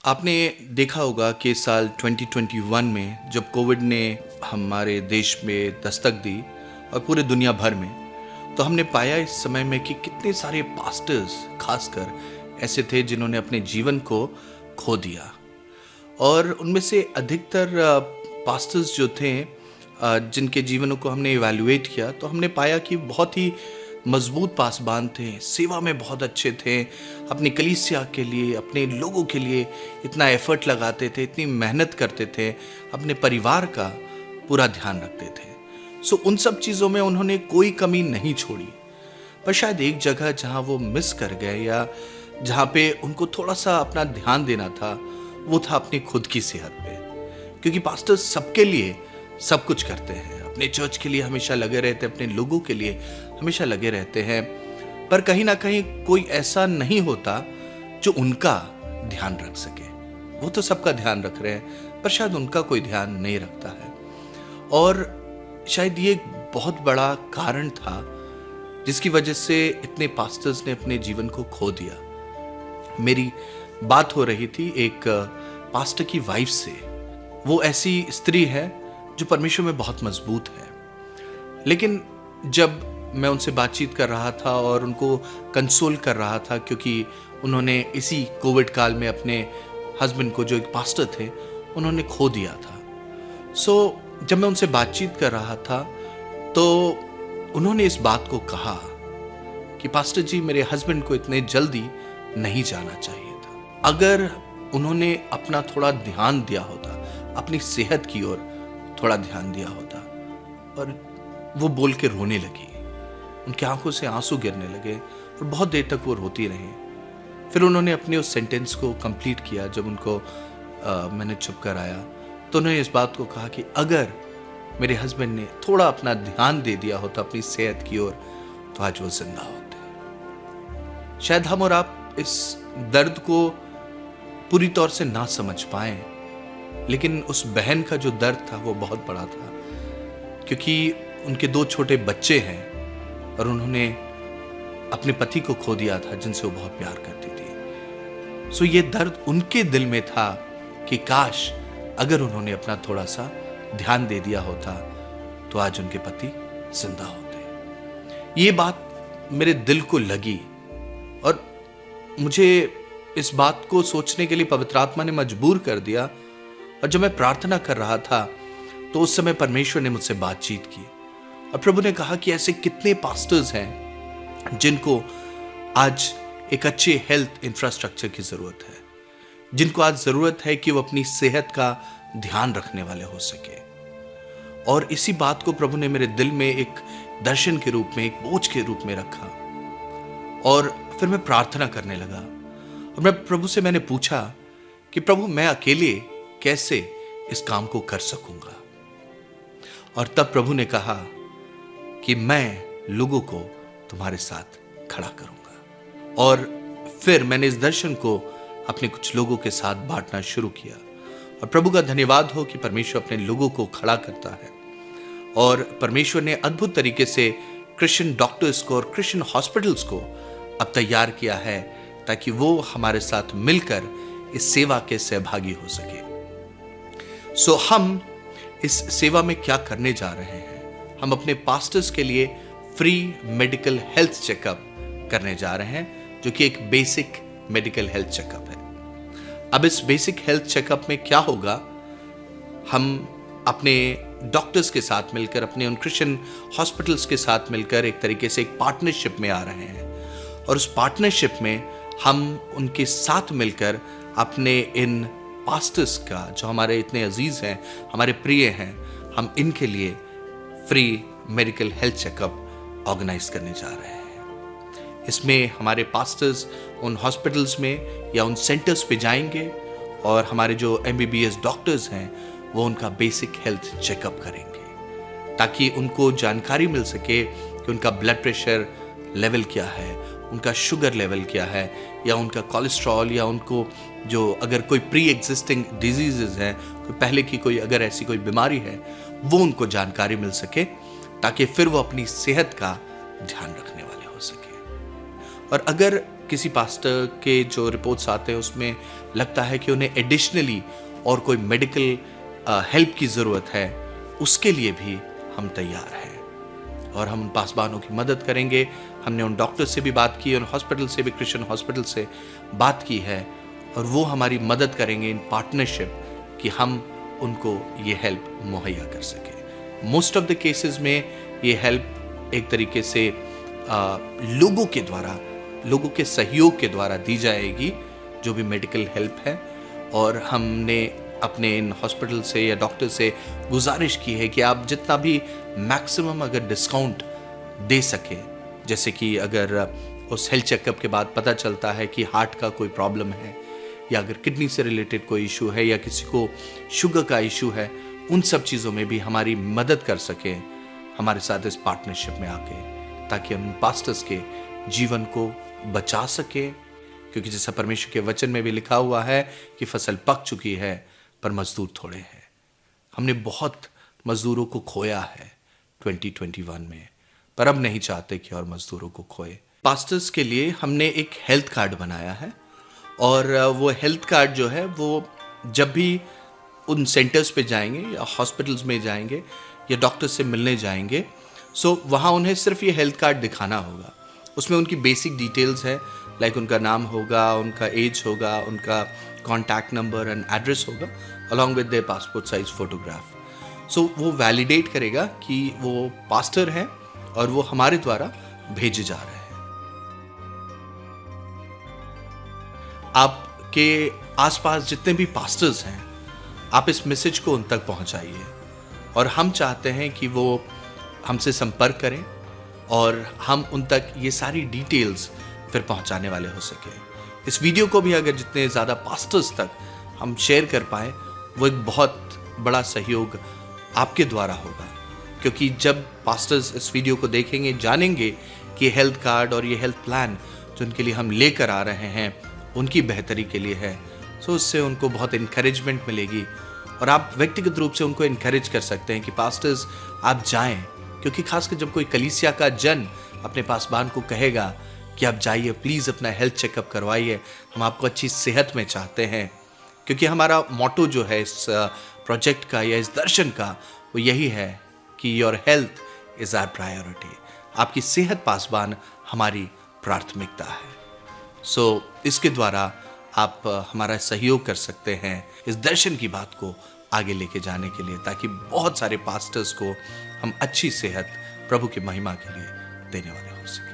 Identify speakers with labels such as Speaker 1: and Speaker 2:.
Speaker 1: आपने देखा होगा कि साल 2021 में जब कोविड ने हमारे देश में दस्तक दी और पूरे दुनिया भर में, तो हमने पाया इस समय में कि कितने सारे पास्टर्स खासकर ऐसे थे जिन्होंने अपने जीवन को खो दिया। और उनमें से अधिकतर पास्टर्स जो थे, जिनके जीवनों को हमने इवैल्यूएट किया, तो हमने पाया कि बहुत ही मजबूत पासबान थे, सेवा में बहुत अच्छे थे, अपनी कलीसिया के लिए, अपने लोगों के लिए इतना एफर्ट लगाते थे, इतनी मेहनत करते थे, अपने परिवार का पूरा ध्यान रखते थे। सो उन सब चीज़ों में उन्होंने कोई कमी नहीं छोड़ी। पर शायद एक जगह जहाँ वो मिस कर गए, या जहाँ पे उनको थोड़ा सा अपना ध्यान देना था, वो था अपनी खुद की सेहत पे। क्योंकि पास्टर सबके लिए सब कुछ करते हैं, अपने चर्च के लिए हमेशा लगे रहते हैं, अपने लोगों के लिए हमेशा लगे रहते हैं, पर कहीं ना कहीं कोई ऐसा नहीं होता जो उनका ध्यान रख सके। वो तो सबका ध्यान रख रहे हैं, पर शायद उनका कोई ध्यान नहीं रखता है। और शायद ये एक बहुत बड़ा कारण था जिसकी वजह से इतने पास्टर्स ने अपने जीवन को खो दिया। मेरी बात हो रही थी एक पास्टर की वाइफ से। वो ऐसी स्त्री है जो परमेश्वर में बहुत मजबूत है, लेकिन जब मैं उनसे बातचीत कर रहा था और उनको कंसोल कर रहा था, क्योंकि उन्होंने इसी कोविड काल में अपने हस्बैंड को, जो एक पास्टर थे, उन्होंने खो दिया था। जब मैं उनसे बातचीत कर रहा था तो उन्होंने इस बात को कहा कि पास्टर जी, मेरे हस्बैंड को इतने जल्दी नहीं जाना चाहिए था। अगर उन्होंने अपना थोड़ा ध्यान दिया होता, अपनी सेहत की ओर थोड़ा ध्यान दिया होता। और वो बोल के रोने लगी, उनकी आंखों से आंसू गिरने लगे और बहुत देर तक वो रोती रही। फिर उन्होंने अपने उस सेंटेंस को कंप्लीट किया। जब उनको मैंने चुप कर आया तो उन्होंने इस बात को कहा कि अगर मेरे हस्बैंड ने थोड़ा अपना ध्यान दे दिया होता अपनी सेहत की ओर, तो आज वो जिंदा होते। शायद हम और आप इस दर्द को पूरी तौर से ना समझ पाए, लेकिन उस बहन का जो दर्द था वो बहुत बड़ा था, क्योंकि उनके 2 छोटे बच्चे हैं और उन्होंने अपने पति को खो दिया था जिनसे वो बहुत प्यार करती थी। ये दर्द उनके दिल में था कि काश अगर उन्होंने अपना थोड़ा सा ध्यान दे दिया होता तो आज उनके पति जिंदा होते। ये बात मेरे दिल को लगी और मुझे इस बात को सोचने के लिए पवित्र आत्मा ने मजबूर कर दिया। और जब मैं प्रार्थना कर रहा था तो उस समय परमेश्वर ने मुझसे बातचीत की और प्रभु ने कहा कि ऐसे कितने पास्टर्स हैं जिनको आज एक अच्छे हेल्थ इंफ्रास्ट्रक्चर की जरूरत है, जिनको आज जरूरत है कि वो अपनी सेहत का ध्यान रखने वाले हो सके। और इसी बात को प्रभु ने मेरे दिल में एक दर्शन के रूप में, एक बोझ के रूप में रखा। और फिर मैं प्रार्थना करने लगा और मैं प्रभु से मैंने पूछा कि प्रभु, मैं अकेले कैसे इस काम को कर सकूंगा। और तब प्रभु ने कहा कि मैं लोगों को तुम्हारे साथ खड़ा करूंगा। और फिर मैंने इस दर्शन को अपने कुछ लोगों के साथ बांटना शुरू किया। और प्रभु का धन्यवाद हो कि परमेश्वर अपने लोगों को खड़ा करता है। और परमेश्वर ने अद्भुत तरीके से क्रिश्चियन डॉक्टर्स को और क्रिश्चियन हॉस्पिटल्स को अब तैयार किया है ताकि वो हमारे साथ मिलकर इस सेवा के सहभागी हो सके। हम इस सेवा में क्या करने जा रहे हैं? हम अपने पास्टर्स के लिए फ्री मेडिकल हेल्थ चेकअप करने जा रहे हैं, जो कि एक बेसिक मेडिकल हेल्थ चेकअप है। अब इस बेसिक हेल्थ चेकअप में क्या होगा, हम अपने डॉक्टर्स के साथ मिलकर, अपने उन क्रिश्चियन हॉस्पिटल्स के साथ मिलकर एक तरीके से एक पार्टनरशिप में आ रहे हैं। और उस पार्टनरशिप में हम उनके साथ मिलकर अपने इन पास्टर्स का, जो हमारे इतने अजीज हैं, हमारे प्रिय हैं, हम इनके लिए free medical health checkup organize करने जा रहे हैं। इसमें हमारे पास्टर्स उन हॉस्पिटल्स में या उन सेंटर्स पे जाएंगे और हमारे जो MBBS डॉक्टर्स हैं वो उनका बेसिक हेल्थ चेकअप करेंगे, ताकि उनको जानकारी मिल सके कि उनका ब्लड प्रेशर लेवल क्या है, उनका शुगर लेवल क्या है, या उनका कोलेस्ट्रॉल, या उनको जो अगर कोई प्री एग्जिस्टिंग डिजीजेज हैं, कोई पहले की कोई अगर ऐसी कोई बीमारी है, वो उनको जानकारी मिल सके, ताकि फिर वो अपनी सेहत का ध्यान रखने वाले हो सके। और अगर किसी पास्टर के जो रिपोर्ट्स आते हैं उसमें लगता है कि उन्हें एडिशनली और कोई मेडिकल हेल्प की ज़रूरत है, उसके लिए भी हम तैयार हैं और हम पासबानों की मदद करेंगे। हमने उन डॉक्टर से भी बात की, उन हॉस्पिटल से भी, क्रिश्चियन हॉस्पिटल से बात की है और वो हमारी मदद करेंगे इन पार्टनरशिप कि हम उनको ये हेल्प मुहैया कर सकें। मोस्ट ऑफ द केसेस में ये हेल्प एक तरीके से लोगों के द्वारा, लोगों के सहयोग के द्वारा दी जाएगी, जो भी मेडिकल हेल्प है। और हमने अपने इन हॉस्पिटल से या डॉक्टर से गुजारिश की है कि आप जितना भी मैक्सिमम अगर डिस्काउंट दे सके, जैसे कि अगर उस हेल्थ चेकअप के बाद पता चलता है कि हार्ट का कोई प्रॉब्लम है या अगर किडनी से रिलेटेड कोई इशू है या किसी को शुगर का इशू है, उन सब चीज़ों में भी हमारी मदद कर सके हमारे साथ इस पार्टनरशिप में आके, ताकि हम पास्टर्स के जीवन को बचा सके। क्योंकि जैसा परमेश्वर के वचन में भी लिखा हुआ है कि फसल पक चुकी है पर मजदूर थोड़े हैं। हमने बहुत मजदूरों को खोया है 2021 में, पर अब नहीं चाहते कि और मजदूरों को खोए। पास्टर्स के लिए हमने एक हेल्थ कार्ड बनाया है और वो हेल्थ कार्ड जो है वो जब भी उन सेंटर्स पे जाएंगे या हॉस्पिटल्स में जाएंगे या डॉक्टर से मिलने जाएंगे, सो वहाँ उन्हें सिर्फ ये हेल्थ कार्ड दिखाना होगा। उसमें उनकी बेसिक डिटेल्स है, लाइक उनका नाम होगा, उनका एज होगा, उनका कॉन्टैक्ट नंबर एंड एड्रेस होगा, along with their passport size photograph. So वो वैलिडेट करेगा कि वो पास्टर हैं और वो हमारे द्वारा भेजे जा रहे हैं। आपके आसपास जितने भी पास्टर्स हैं, आप इस मैसेज को उन तक पहुंचाइए और हम चाहते हैं कि वो हमसे संपर्क करें और हम उन तक ये सारी डिटेल्स फिर पहुंचाने वाले हो सके। इस वीडियो को भी अगर जितने ज़्यादा पास्टर्स तक हम शेयर कर पाएँ, वो एक बहुत बड़ा सहयोग आपके द्वारा होगा। क्योंकि जब पास्टर्स इस वीडियो को देखेंगे, जानेंगे कि हेल्थ कार्ड और ये हेल्थ प्लान जो उनके लिए हम लेकर आ रहे हैं उनकी बेहतरी के लिए है, सो उससे उनको बहुत इनकरेजमेंट मिलेगी और आप व्यक्तिगत रूप से उनको इनकरेज कर सकते हैं कि पास्टर्स आप जाएं। क्योंकि खासकर जब कोई कलीसिया का जन अपने पासबान को कहेगा कि आप जाइए, प्लीज़ अपना हेल्थ चेकअप करवाइए, हम आपको अच्छी सेहत में चाहते हैं। क्योंकि हमारा मोटो जो है इस प्रोजेक्ट का या इस दर्शन का, वो यही है कि your health is our priority. आपकी सेहत पासबान हमारी प्राथमिकता है। सो इसके द्वारा आप हमारा सहयोग कर सकते हैं इस दर्शन की बात को आगे लेके जाने के लिए, ताकि बहुत सारे पास्टर्स को हम अच्छी सेहत प्रभु की महिमा के लिए देने वाले हो सके।